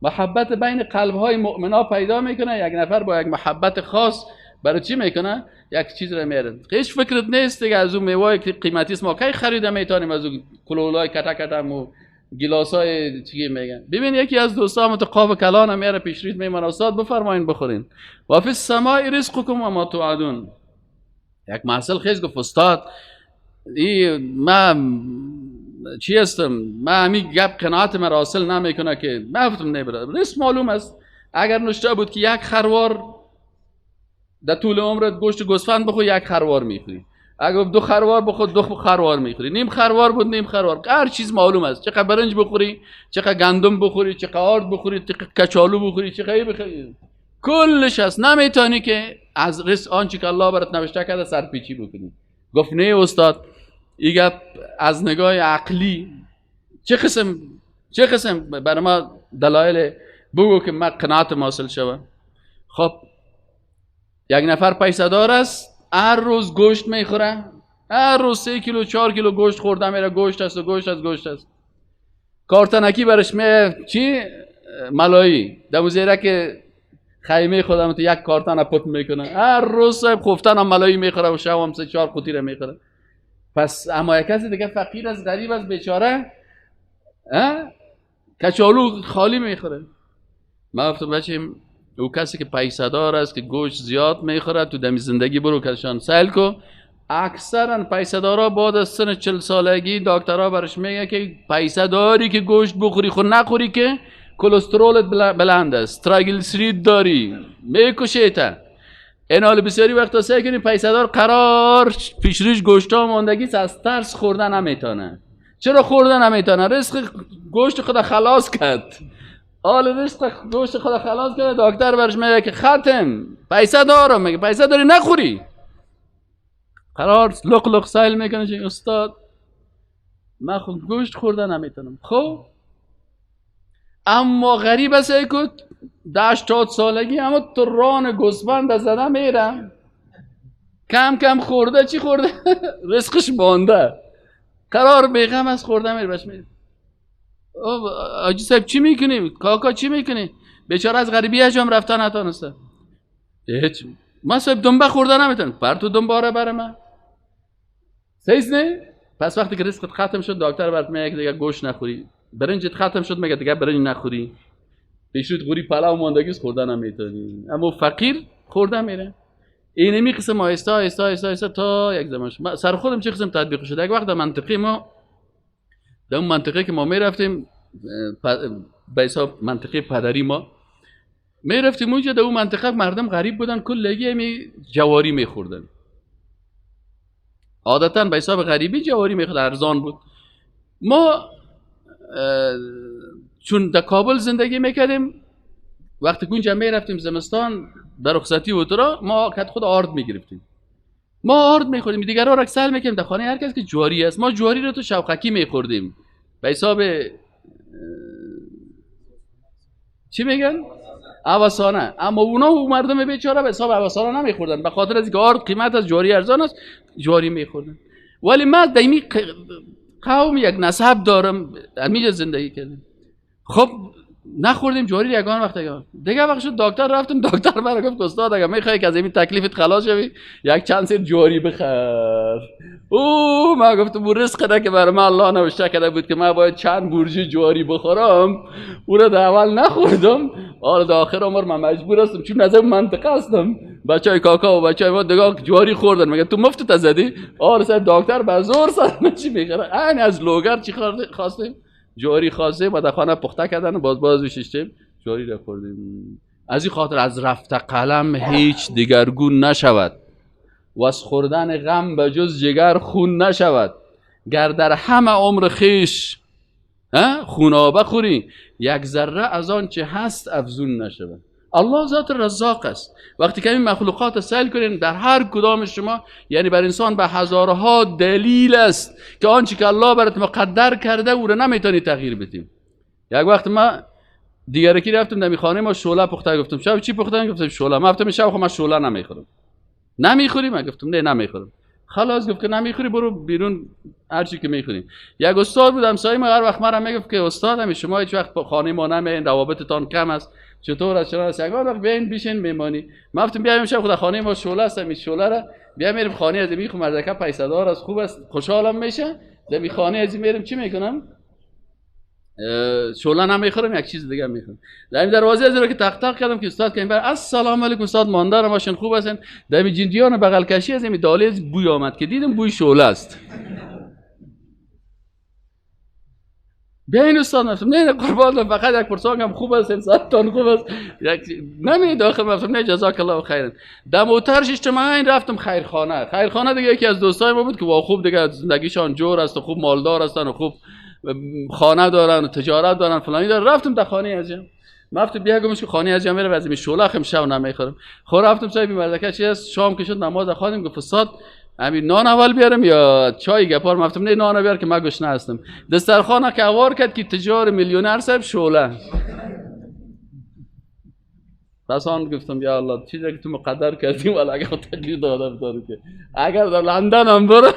محبت بین قلب‌های مؤمنا پیدا میکنه. یک نفر با یک محبت خاص برای چی میکنه؟ یک چیز رو میاره. هیچ فکرت نیست که از اون میوه قیمتی است ما کی خریده میتونیم، از اون کلولای کتا و گلاسای چی میگن. ببین یکی از دوستام تو قاب کلان میاره پیشریت میمونه استاد بفرمایین بخورین. و فی السماء رزقکم و ما توعدون. یک محصل خیز گفت استاد من چی هستم؟ من همین گپ قناعت من حاصل نمیکنه که من گفتم نبرد. رزق معلوم است. اگر نوشته بود که یک خروار در طول عمرت گوشت گوسفند بخور یک خروار میخوری، اگر دو خروار بخور دو خروار میخوری، نیم خروار بود نیم خروار، هر چیز معلوم است. چقدر برنج بخوری، چقدر گندم بخوری، چقدر آرد بخوری، چقدر کچالو بخوری، چقدر بخوری، کلش هست. نمیتونی که از رزق آنچه که الله برات نوشته کرده سرپیچی بکنی. گفت نه استاد این گپ از نگاه عقلی چه قسم برای ما دلایل بگو که من قناعت حاصل شوم. خب یک نفر پیسه دار است، هر روز گوشت میخوره، هر روز 3 کیلو 4 کیلو گوشت خورده میره، گوشت است. کارتنکی برش چی ملایی دمو زیره که خیمه خودم تو یک کارتن پت میکنه، هر روز صاحب خفتن هم ملایی میخوره و شب هم 3-4 قوطی رو میخوره. پس اما یک کسی دیگه فقیر از غریب از بیچاره کچالو خالی میخوره. ما گفتم بچه‌م او کسی که پیسه دار است که گوشت زیاد میخوره تو دمی زندگی برو کشان سهل کو. اکثرا پیسه دارا بعد از سن 40 سالگی دکترها برش میگه که پیسه داری که گوشت بخوری خود نخوری که کلسترولت بلند است، تریگلیسیرید داری میکشیته. این حال بسیاری وقتا سعی کنیم پیسه دار قرار پیش روش گوشتا ماندگی از ترس خوردن نمیتونه. چرا خوردن نمیتونه؟ رزق گوشت خدا خلاص کرد. حال رزق گوشت خدا خلاص کرد. دکتر برش میگه که ختم پیسه دارم. میگه پیسه داری نخوری. قرار لق لق سایل میکنه چه استاد من خود گوشت خوردن نمیتونم. خب اما غریب است که 80 سالگی اما تو ران گوسفند زده میره، کم کم خورده. چی خورده؟ رزقش بانده. قرار بیغم از خورده میره. بش میره آجی صاحب چی میکنی؟ کاکا چی میکنی؟ بیچاره از غریبی اجام رفتن نتانسته. هیچ من صاحب دنبه خورده نمیتونم. بر تو دنباره بره من سیز نه. پس وقتی که رزقت ختم شد دکتر برات میگه دیگه گوشت نخوری. برنجت ختم شد میگه دیگه برنج نخوری. پیشوت غوری پلاو ماندگیس خوردن نمیتونی. اما فقیر خورده میره. اینمی قسم آهسته آهسته آهسته آهسته تا یک زمانش سر خودم چه قسم تطبیق شده. یک وقت در منطقه ما، در اون منطقه که ما میرفتیم به حساب منطقه پدری ما میرفتیم اونجا، در اون منطقه مردم غریب بودن، کلگی همی جواری میخوردن. عادتا به حساب غریبی جواری میخورد، ارزان بود. ما چون در کابل زندگی میکردیم وقتی که اونجا میرفتیم زمستان در رخصتی و ترا ما کت خود آرد میگرفتیم. ما آرد میخوردیم، دیگرها را سل میکنیم در خانه هر کس که جواری است. ما جواری رو تو شوقکی میخوردیم به حساب چی میگن؟ اوسانه. اما اونا و مردم بیچاره به حساب اوسانه نمیخوردن، به خاطر از که آرد قیمت از جواری ارزان است جواری میخوردن. ولی من دایمی قوم یک نسب دارم، همینجا زندگی کردیم. خب نخوردیم جواری یگان وقت دیگه وقت شد دکتر رفتم. دکتر برای گفت استاد اگه میخوای که از این تکلیفت خلاص شوی یک چند سیر جواری بخر. ما گفتم بو رزق ده که برای من الله نوشته کرده بود که من باید چند بورجی جواری بخورم، او را در اول نخوردم. آره در آخر عمر من مجبور هستم چون از این منطقه هستم. بچهای کاکا و بچهای ما دیگه جواری خوردن. میگه تو مفتت زدی؟ آره صاحب دکتر به زور سر چی میخره. این از لوگر چی خواستیم؟ جواری خواسته با در خانه پخته کردن و باز بشیشتیم جواری را خوردیم. از این خاطر از رفت قلم هیچ دیگرگون نشود و از خوردن غم به جز جگر خون نشود. گر در همه عمر خیش خونابه خوری یک ذره از آن چه هست افزون نشود. الله ذات رزاق است. وقتی که این مخلوقات سیل کنین در هر کدام شما، یعنی بر انسان به هزارها دلیل است که آنچه که الله برات مقدر کرده او را نمیتونی تغییر بدی. یک وقت ما دیگه کی رفتم در خانه ما شوله پخته. گفتم شب چی پخته؟ گفتم شوله. ما گفتم شب خب من شوله نمیخورم. نمیخوری؟ من گفتم نه نمیخورم. خلاص گفت که نمیخوری برو بیرون هر چی که میخوری. یک استاد بود همسایه ما هر وقت مرا میگفت که استاد همین شما هیچ وقت خانه ما نمیاین، روابطتان کم است، چطور است؟ چرا است؟ یک وقت بیاین بشین میمانی. ما گفتم بیایم امشب خود خانه ما شوله است، همین شوله را بیا میریم خانه از میخوام مردکه پیسه دار است خوب است خوشحالم میشه. در خانه از میریم چی میکنم؟ شوله نمیخورم یک چیز دیگه میخورم. در این دروازه از رو که تق تق کردم که استاد که این بر السلام علیکم استاد ماندار ماشین خوب هستن. در این جندیان بغل کشی از این دالیز بوی آمد که دیدم بوی شوله است. بیا این استاد نفتم نه قربان فقط یک پرسان هم خوب است انسانتان خوب است نمی داخل رفتم نه جزاک الله خیرا. در موترش اجتماعی رفتم خیرخانه دیگه یکی از دوستای ما بود که وا خوب دیگه زندگیشان جور است و خوب مالدار هستن و خوب خانه دارن و تجارت دارن فلانی دارن. رفتم در خانه ازم مفتم بیا گمش که خانه ازم میره واسه شوله خم شو نمیخورم. خب رفتم صاحب مردکه چی است شام که شد نماز خواندیم گفت استاد همین نان اول بیارم یا چای گپار؟ مفتم نه نان بیار که من گشنه هستم. دسترخوان که اوار کرد که تجار میلیونر صاحب شوله. پس آن گفتم یا الله چیزی که تو مقدر کردیم ولی اگر تقدیر داده داره که اگر در لندن هم برم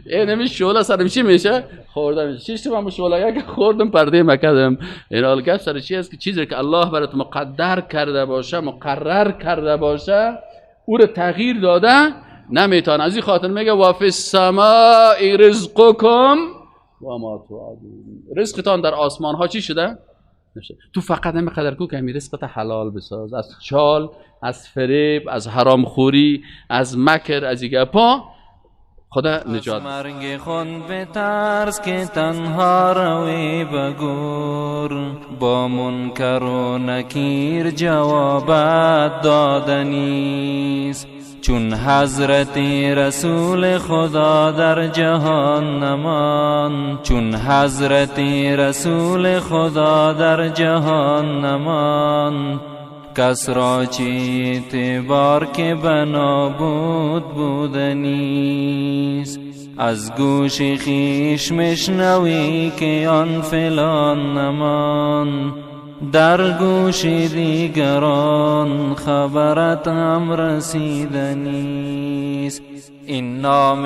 اینمی شوله سرم چی میشه؟ خوردم شش تا من شوله که خوردم پرده مکدم. این حال گفت سر چی است که چیزی که الله برات مقدر کرده باشه مقرر کرده باشه او رو تغییر داده نمیتونه. از این خاطر میگه و فی السماء رزقکم و ما توعدون. رزقتان در آسمان ها چی شده؟ تو فقط نمیقدر کو که همین رزقت حلال بساز، از چال، از فریب، از حرام خوری، از مکر، از این گپا خدا نجات. از مرگ خود بترس که تنها روی بگور، با منکر و نکیر جوابت دادنیست. چون حضرت رسول خدا در جهان نماند، چون حضرت رسول خدا در جهان نماند، کس را چه اعتبار که بنابود بودنیست. از گوش خویش مشنوی که آن فلان نماند، در گوش دیگران خبرت هم رسیدنیست. این نام